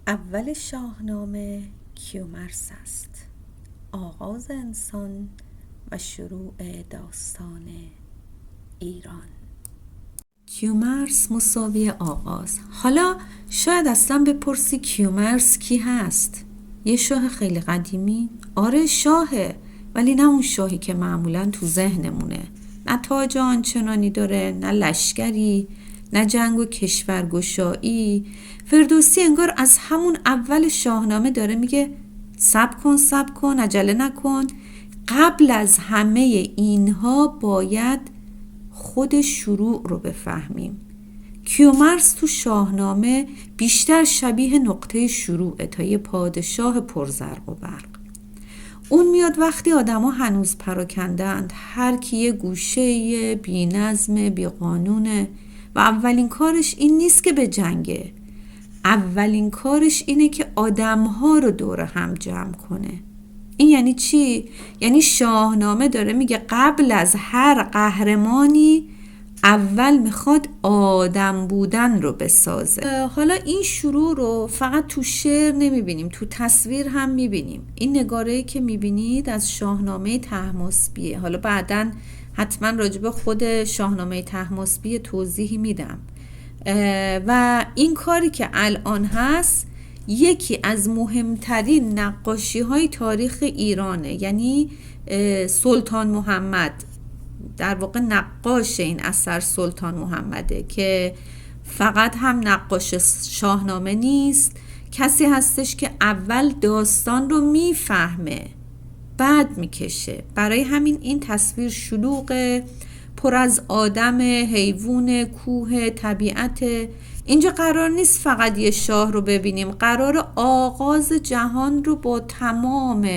اول شاهنامه کیومرث است. آغاز انسان و شروع داستان ایران. کیومرث مساوی آغاز. حالا شاید اصلا بپرسی کیومرث کی هست؟ یه شاه خیلی قدیمی؟ آره شاهه، ولی نه اون شاهی که معمولا تو ذهنمونه. نه تاج آنچنانی داره، نه لشکری، نه جنگ و کشورگشایی. فردوسی انگار از همون اول شاهنامه داره میگه صبر کن، عجله نکن. قبل از همه اینها باید خود شروع رو بفهمیم. کیومرث تو شاهنامه بیشتر شبیه نقطه شروعه تا یه پادشاه پرزرق و برق. اون میاد وقتی آدما هنوز پراکندند، هر کی یه گوشه بی نظم بی قانونه و اولین کارش این نیست که به جنگه. اولین کارش اینه که آدمها رو دور هم جمع کنه. این یعنی چی؟ یعنی شاهنامه داره میگه قبل از هر قهرمانی اول میخواد آدم بودن رو بسازه. حالا این شروع رو فقط تو شعر نمیبینیم، تو تصویر هم میبینیم. این نگاره‌ای که میبینید از شاهنامه طهماسبیه. حالا بعداً حتما راجب خود شاهنامه طهماسبی توضیحی میدم. و این کاری که الان هست یکی از مهمترین نقاشی های تاریخ ایرانه. یعنی سلطان محمد در واقع نقاش این اثر سلطان محمده که فقط هم نقاش شاهنامه نیست، کسی هستش که اول داستان رو میفهمه بعد میکشه. برای همین این تصویر شلوغه، پر از آدم، حیوان، کوه، طبیعت. اینجا قرار نیست فقط یه شاه رو ببینیم، قرار آغاز جهان رو با تمام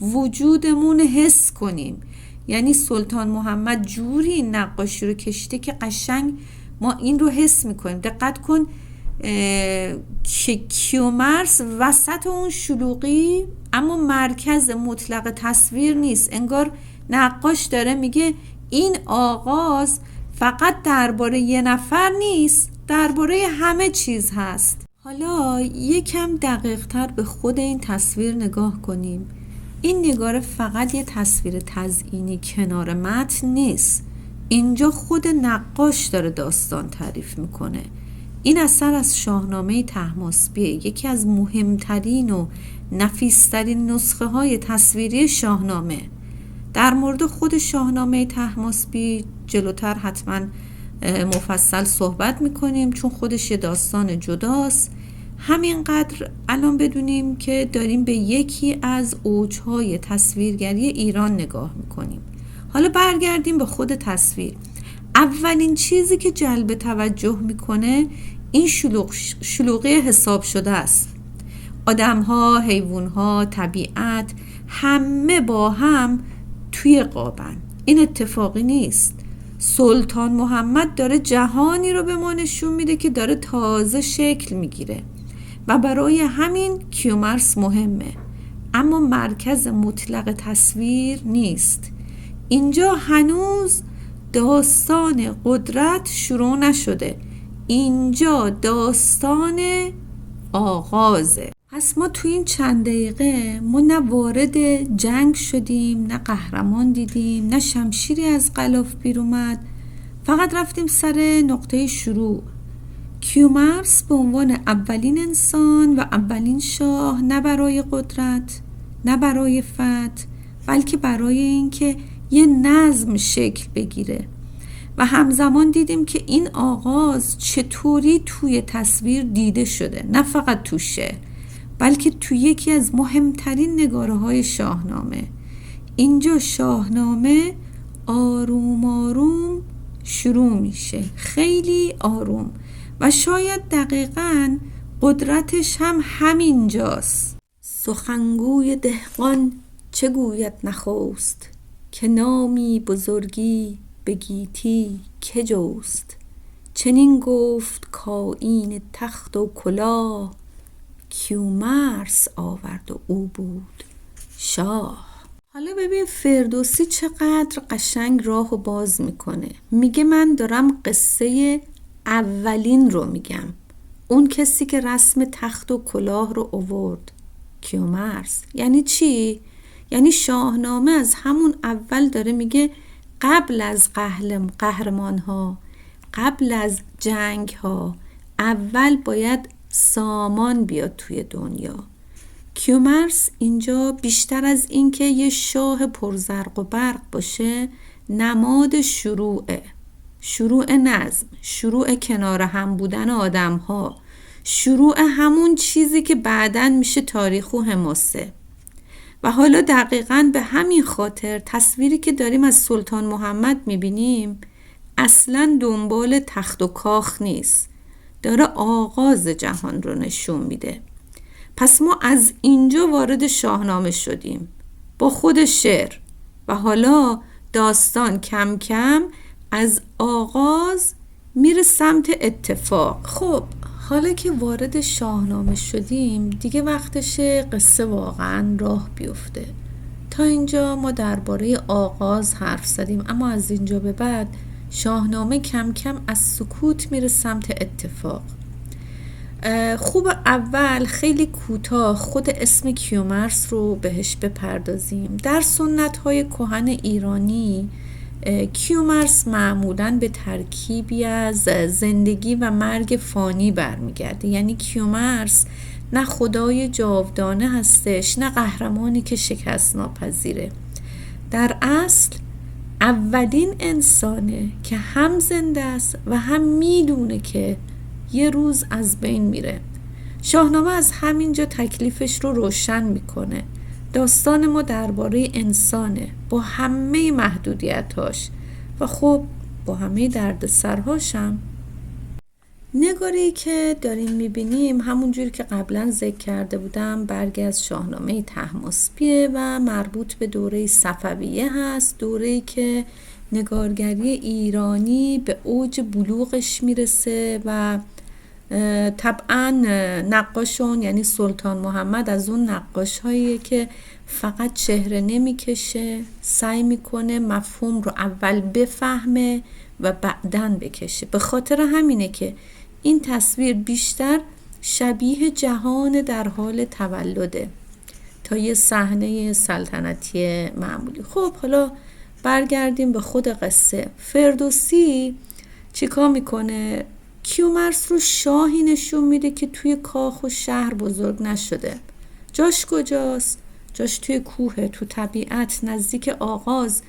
وجودمون حس کنیم. یعنی سلطان محمد جوری این نقاشی رو کشته که قشنگ ما این رو حس میکنیم. دقت کن که کیومرث وسط اون شلوغی اما مرکز مطلق تصویر نیست. انگار نقاش داره میگه این آغاز فقط درباره یه نفر نیست، درباره همه چیز هست. حالا یکم دقیق تر به خود این تصویر نگاه کنیم. این نگاره فقط یه تصویر تزئینی کنار متن نیست. اینجا خود نقاش داره داستان تعریف میکنه. این اثر از شاهنامه طهماسبی، یکی از مهمترین و نفیسترین نسخه های تصویری شاهنامه. در مورد خود شاهنامه طهماسبی جلوتر حتما مفصل صحبت میکنیم چون خودش یه داستان جداست. همینقدر الان بدونیم که داریم به یکی از اوجهای تصویرگری ایران نگاه میکنیم. حالا برگردیم به خود تصویر. اولین چیزی که جلب توجه میکنه این شلوغی حساب شده است. آدمها، حیوانها، طبیعت همه با هم توی قابن. این اتفاقی نیست. سلطان محمد داره جهانی رو به ما نشون میده که داره تازه شکل میگیره و برای همین کیومرث مهمه، اما مرکز مطلق تصویر نیست. اینجا هنوز داستان قدرت شروع نشده، اینجا داستان آغازه. پس ما تو این چند دقیقه ما نه وارد جنگ شدیم، نه قهرمان دیدیم، نه شمشیری از غلاف بیرون اومد، فقط رفتیم سر نقطه شروع. کیومرث به عنوان اولین انسان و اولین شاه، نه برای قدرت، نه برای فتح، بلکه برای اینکه یه نظم شکل بگیره. و همزمان دیدیم که این آغاز چطوری توی تصویر دیده شده، نه فقط تو شعر بلکه تو یکی از مهمترین نگاره های شاهنامه. اینجا شاهنامه آروم آروم شروع میشه، خیلی آروم، و شاید دقیقاً قدرتش هم همینجاست. سخنگوی دهقان چه گوید نخست، که نامی بزرگی به گیتی که جست. چنین گفت کآیین تخت و کلاه، کیومرث آورد و او بود شاه. حالا ببین فردوسی چقدر قشنگ راهو باز میکنه. میگه من دارم قصه اولین رو میگم، اون کسی که رسم تخت و کلاه رو آورد. کیومرث. یعنی چی؟ یعنی شاهنامه از همون اول داره میگه قبل از قهرمان ها، قبل از جنگ ها، اول باید سامان بیاد توی دنیا. کیومرث اینجا بیشتر از این که یه شاه پرزرق و برق باشه، نماد شروع نظم، شروع کنار هم بودن آدم ها، شروع همون چیزی که بعداً میشه تاریخ و حماسه. و حالا دقیقاً به همین خاطر تصویری که داریم از سلطان محمد میبینیم اصلاً دنبال تخت و کاخ نیست، داره آغاز جهان رو نشون میده. پس ما از اینجا وارد شاهنامه شدیم با خود شعر و حالا داستان کم کم از آغاز میره سمت اتفاق. خب حالا که وارد شاهنامه شدیم دیگه وقتشه قصه واقعا راه بیفته. تا اینجا ما درباره آغاز حرف زدیم، اما از اینجا به بعد شاهنامه کم کم از سکوت میره سمت اتفاق. خوب اول خیلی کوتاه خود اسم کیومرث رو بهش بپردازیم. در سنت‌های کهن ایرانی کیومرث معمولاً به ترکیبی از زندگی و مرگ فانی برمیگرده. یعنی کیومرث نه خدای جاودانه هستش، نه قهرمانی که شکست ناپذیره. در اصل اولین انسانه که هم زنده است و هم میدونه که یه روز از بین میره. شاهنامه از همینجا تکلیفش رو روشن میکنه. داستان ما درباره انسانه با همه محدودیتاش و خب با همه دردسرهاشم. نگاری که داریم میبینیم همونجوری که قبلا ذکر کرده بودم برگی از شاهنامه طهماسبیه و مربوط به دوره صفویه هست، دوره‌ای که نگارگری ایرانی به اوج بلوغش میرسه و طبعا نقاشون یعنی سلطان محمد از اون نقاش هاییه که فقط چهره نمیکشه، سعی میکنه مفهوم رو اول بفهمه و بعدن بکشه. به خاطر همینه که این تصویر بیشتر شبیه جهان در حال تولده تا یه صحنه سلطنتی معمولی. خب حالا برگردیم به خود قصه. فردوسی چیکار میکنه؟ کیومرث رو شاهی نشون میده که توی کاخ و شهر بزرگ نشده. جاش کجاست؟ جاش توی کوه، تو طبیعت، نزدیک آغاز.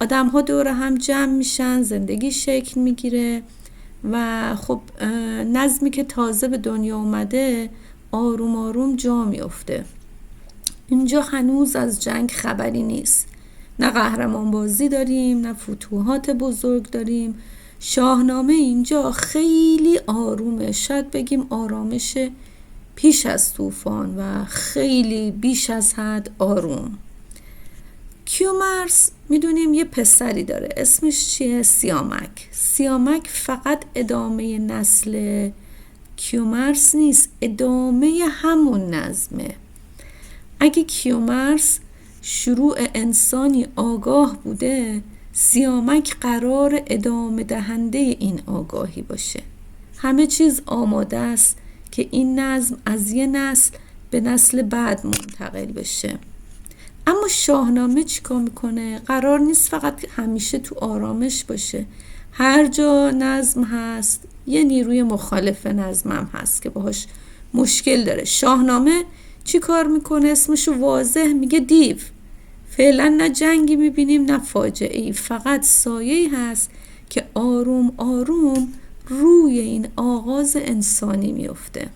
آدم ها دور هم جمع میشن، زندگی شکل میگیره و خب نظمی که تازه به دنیا اومده آروم آروم جا میفته. اینجا هنوز از جنگ خبری نیست، نه قهرمان بازی داریم، نه فتوحات بزرگ داریم. شاهنامه اینجا خیلی آرومه، شاید بگیم آرامش پیش از طوفان و خیلی بیش از حد آروم. کیومرث میدونیم یه پسری داره، اسمش چیه؟ سیامک. سیامک فقط ادامه نسل کیومرث نیست، ادامه همون نظمه. اگه کیومرث شروع انسانی آگاه بوده، سیامک قرار ادامه دهنده این آگاهی باشه. همه چیز آماده است که این نظم از یه نسل به نسل بعد منتقل بشه. اما شاهنامه چیکار میکنه؟ قرار نیست فقط همیشه تو آرامش باشه. هر جا نظم هست یه نیروی مخالف نظم هم هست که باهاش مشکل داره. شاهنامه چی کار میکنه؟ اسمشو واضح میگه دیو. فعلا نه جنگی میبینیم نه فاجعه‌ای، فقط سایه‌ای هست که آروم آروم روی این آغاز انسانی میفته.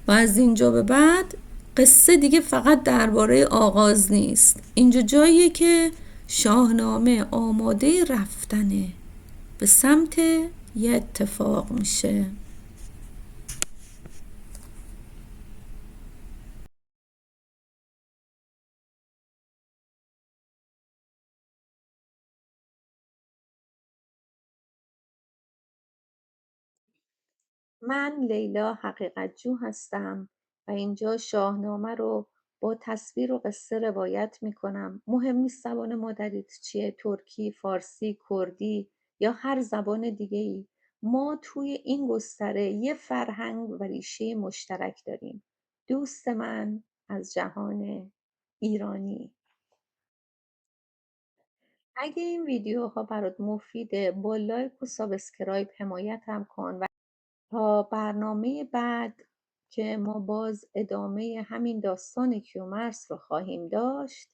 و از اینجا به بعد قصه دیگه فقط درباره آغاز نیست. اینجا جاییه که شاهنامه آماده رفتنه به سمت یه اتفاق میشه. من لیلا حقیقتجو هستم و اینجا شاهنامه رو با تصویر و قصه روایت میکنم. مهم نیست زبان مادریت چیه، ترکی، فارسی، کردی یا هر زبان دیگه‌ای. ما توی این گستره یه فرهنگ و ریشه مشترک داریم. دوست من از جهان ایرانی. اگه این ویدیوها برات مفیده با لایک و سابسکرایب حمایتم کن و تا برنامه بعد که ما باز ادامه همین داستان کیومرث رو خواهیم داشت،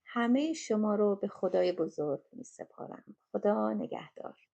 همه شما رو به خدای بزرگ می سپارم. خدا نگهدار.